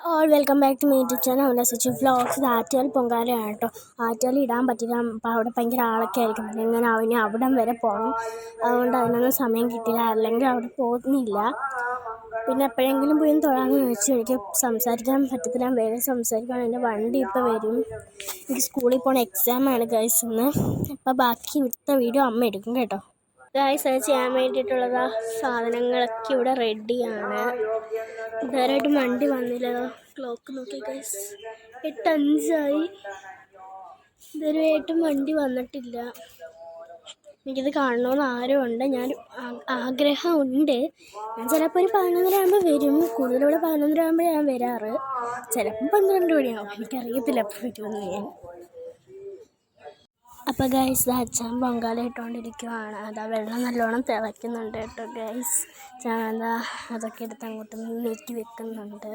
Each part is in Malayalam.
All welcome back to my YouTube channel. അവിടെ സ്വിച്ച് വ്ളോഗ്സ്. ആറ്റുകാൽ പൊങ്കാലയാണ് കേട്ടോ. ആറ്റുകാൽ ഇടാൻ പറ്റില്ല, അപ്പോൾ അവിടെ ഭയങ്കര ആളൊക്കെ ആയിരിക്കും. എങ്ങനെ അവന് അവിടം വരെ പോകണം, അതുകൊണ്ട് അതിനൊന്നും സമയം കിട്ടില്ല, അല്ലെങ്കിൽ അവിടെ പോകുന്നില്ല. പിന്നെ എപ്പോഴെങ്കിലും പോയി തൊഴാമെന്ന് വെച്ച് എനിക്ക് സംസാരിക്കാൻ പറ്റത്തില്ല, വേഗം സംസാരിക്കണം. എൻ്റെ വണ്ടി ഇപ്പോൾ വരും. എനിക്ക് സ്കൂളിൽ പോകണ എക്സാമാണ് ഗൈസ് ഇന്ന്. അപ്പോൾ ബാക്കി ഇവിടുത്തെ വീഡിയോ അമ്മ എടുക്കും കേട്ടോ. ഗൈസ് അത് ചെയ്യാൻ വേണ്ടിയിട്ടുള്ള സാധനങ്ങളൊക്കെ ഇവിടെ റെഡിയാണ്. ഇതുവരെയായിട്ടും വണ്ടി വന്നില്ല. ക്ലോക്ക് നോക്കി ഗൈസ്, 8:05 ഇതുവരെയായിട്ടും വണ്ടി വന്നിട്ടില്ല. എനിക്കിത് കാണണമെന്ന് ആഗ്രഹമുണ്ട്, ആഗ്രഹമുണ്ട്. ഞാൻ ചിലപ്പോൾ ഒരു 11:30 ആകുമ്പോൾ വരും. കൂടുതലിവിടെ 11:30 ആകുമ്പോഴേ ഞാൻ വരാറ്. ചിലപ്പോൾ 12 മണിയാവും, എനിക്കറിയത്തില്ല എപ്പോൾ വരുമെന്ന് ഞാൻ. അപ്പോൾ ഗൈസ് അച്ഛൻ പൊങ്കാല ഇട്ടുകൊണ്ടിരിക്കുവാണ്. അതാ വെള്ളം നല്ലോണം തിളയ്ക്കുന്നുണ്ട് കേട്ടോ ഗൈസ്. ഞാൻ അതൊക്കെ എടുത്ത് അങ്ങോട്ട് നീക്കി വെക്കുന്നുണ്ട്.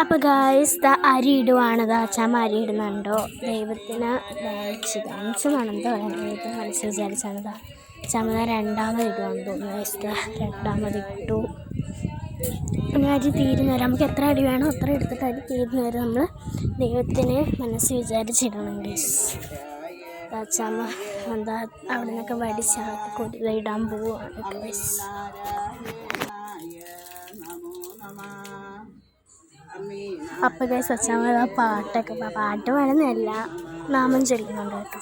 അപ്പോൾ ഗൈസ് അരി ഇടുവാണ്. അച്ഛാമ്മ അരി ഇടുന്നുണ്ടോ. ദൈവത്തിന് ഡാൻസുമാണെന്ന് പറയുന്നത്. ദൈവത്തിന് മനസ്സിൽ വിചാരിച്ചാണ് അച്ഛാമ്മ രണ്ടാമത് ഇടുവാന്ന് തോന്നുന്നു ഗൈസ്. രണ്ടാമത് ഇട്ടു. പിന്നെ അരി തീരുന്ന വരെ നമുക്ക് എത്ര അരി വേണോ അത്ര എടുത്തിട്ട് അരി തീരുന്ന വരെ നമ്മൾ ദൈവത്തിന് മനസ്സിൽ വിചാരിച്ചിടണം ഗൈസ്. അച്ഛാമ്മ അവിടെ നിന്നൊക്കെ വടിച്ചാക്കി കൊതിയിടാൻ പോവുകയാണ് ഗൈസ്. അപ്പോൾ ഗൈസ് അച്ഛാമ്മ പാട്ട് പാടുന്നതല്ല, നാമം ചൊല്ലുന്നുണ്ട് കേട്ടോ.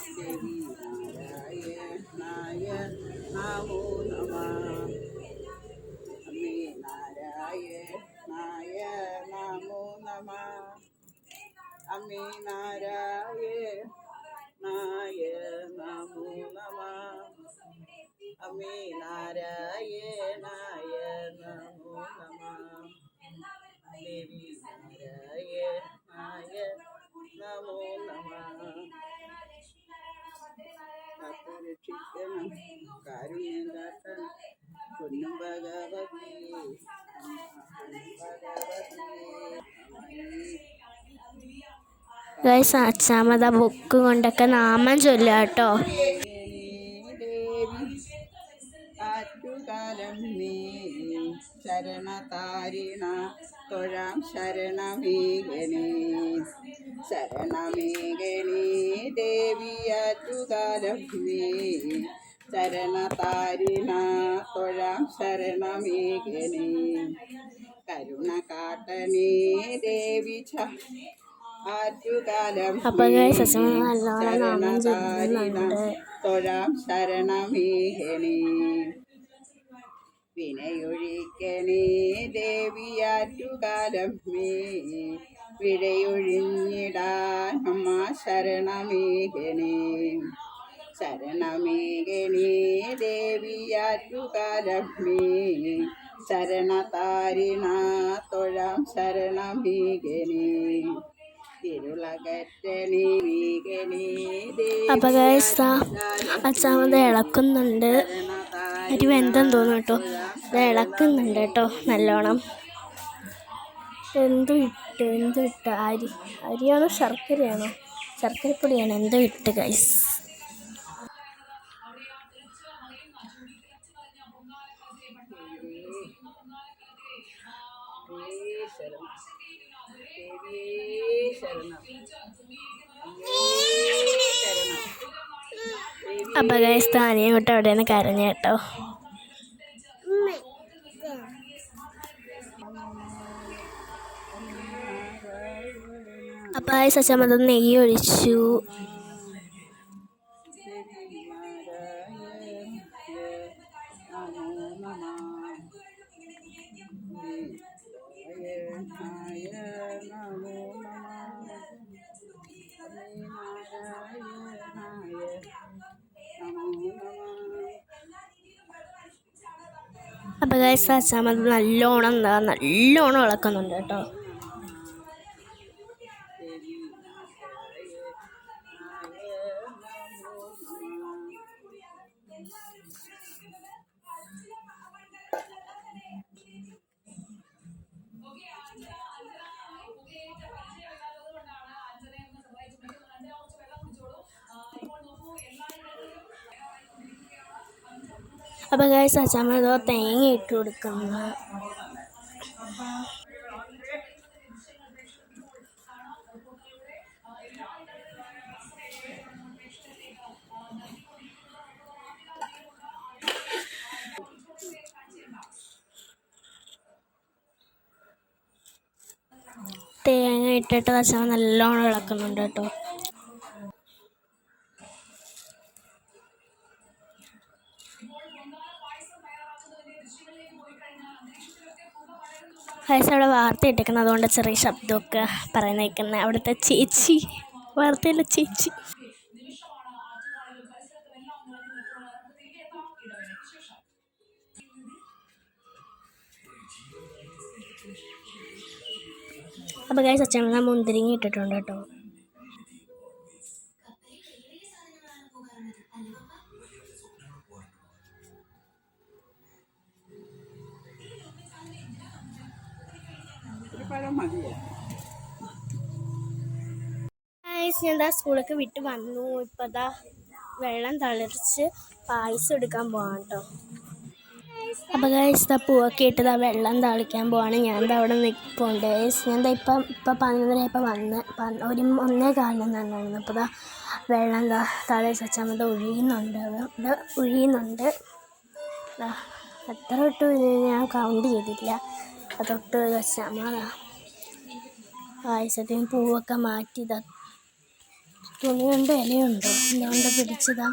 ഗൈസ് അച്ഛാമ്മ ബുക്ക് കൊണ്ടൊക്കെ നാമം ചൊല്ലുക കേട്ടോ. ശരണതാരിണ തൊഴാം ശരണമേഘനേ ശരണമേഘനേ ദേവിയാറ്റുകാലഭ്യേ ശരണതാരിണ തൊഴാം ശരണമേഘനേ കരുണ കാട്ടനേ ദേവി ആറ്റുകാലം ശരണതാരിണ തൊഴാം ശരണമേഘനേ വിനയൊഴിക്കണേ ദേവിയാറ്റുകാലമ്മേ വിടയൊഴിഞ്ഞിടാൻ അമ്മ ശരണമേഘനേ ശരണമേഘനേ ദേവിയാറ്റുകാലമ്മേ ശരണതാരിണ തൊഴാം ശരണമേഘനേ തിരുളകറ്റണേ മേഘനേ. അപ്പോൾ അച്ഛാമ്മ ഇളക്കുന്നുണ്ട്. അരി വെന്തെന്ന് തോന്നുന്നു കേട്ടോ. ഇത് ഇളക്കുന്നുണ്ട് കേട്ടോ നല്ലോണം. എന്തും ഇട്ട് അരിയാണോ ശർക്കരയാണോ, ശർക്കരപ്പൊടിയാണോ എന്തോ ഇട്ട് ഗൈസ്. അപ്പോൾ ഗൈസ് താനിയും തൊട്ട് അവിടെ നിന്ന് കരഞ്ഞു കേട്ടോ. അപ്പോൾ അച്ഛാമ്മ നെയ്യ് ഒഴിച്ചു. അപ്പോൾ ഗൈസ് അച്ഛാമ്മ നല്ലോണം ഇളക്കുന്നുണ്ട് കേട്ടോ. അപ്പോൾ ഗൈസ് അച്ഛമ്മ ഏതോ തേങ്ങ ഇട്ട് കൊടുക്കുന്നു. തേങ്ങ ഇട്ടിട്ട് അച്ഛമ്മ നല്ലോണം ഇളക്കുന്നുണ്ട് കേട്ടോ. ഗൈസ് അവിടെ വാർത്ത ഇട്ടേക്കുന്നത്, അതുകൊണ്ട് ചെറിയ ശബ്ദമൊക്കെ പറയുന്നേക്കുന്നത്. അവിടുത്തെ ചേച്ചി, വാർത്തയിലെ ചേച്ചി. അപ്പോൾ ഗൈസ് അച്ഛമ്മ മുന്തിരിങ്ങ ഇട്ടിട്ടുണ്ട് കേട്ടോ. ഒരു പഴം മതിയോ? ഗൈസ് ഞാൻ സ്കൂളൊക്കെ വിട്ട് വന്നു. ഇപ്പോൾ ദാ വെള്ളം തളിച്ച് പായസം എടുക്കാൻ പോവാം കേട്ടോ. അപ്പോൾ ഗൈസ് പൂവൊക്കെ ഇട്ട് വെള്ളം തളിക്കാൻ പോവാണ്. ഞാൻ അവിടെ നിൽപ്പുണ്ട് ഗൈസ്. ഞാൻ ഇപ്പം 11:30 വന്ന് 1:15 നിന്നാണ്. അപ്പോൾ വെള്ളം തളിച്ച് വെച്ചാൽ ഒഴിയുന്നുണ്ട്. എത്ര തൊട്ട് ഞാൻ കൗണ്ട് ചെയ്തില്ല. അതൊട്ട് വെച്ചാൽ പായസത്തിന് പൂവൊക്കെ മാറ്റി തുണി കൊണ്ട് ഇലയുണ്ടോ ഇതുകൊണ്ട് എടുത്തതാ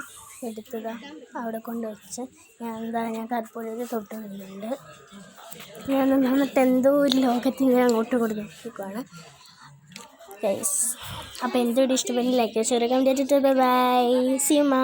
അവിടെ കൊണ്ട് വെച്ച് ഞാൻ കർപ്പൂരത്തിൽ തൊട്ട് വരുന്നുണ്ട്. ഞാൻ എന്നിട്ട് എന്തോ ഒരു ലോകത്തിൽ ഞാൻ അങ്ങോട്ടും ഇങ്ങോട്ട് നോക്കിക്കുവാണ് ഗൈസ്. അപ്പോൾ എൻ്റെ വീഡിയോ ഇഷ്ടപ്പെട്ടില്ല ലൈക്ക് ഷെയർ കമൻറ്റ് ചെയ്തിട്ട് ബൈ. സീ യു മാ.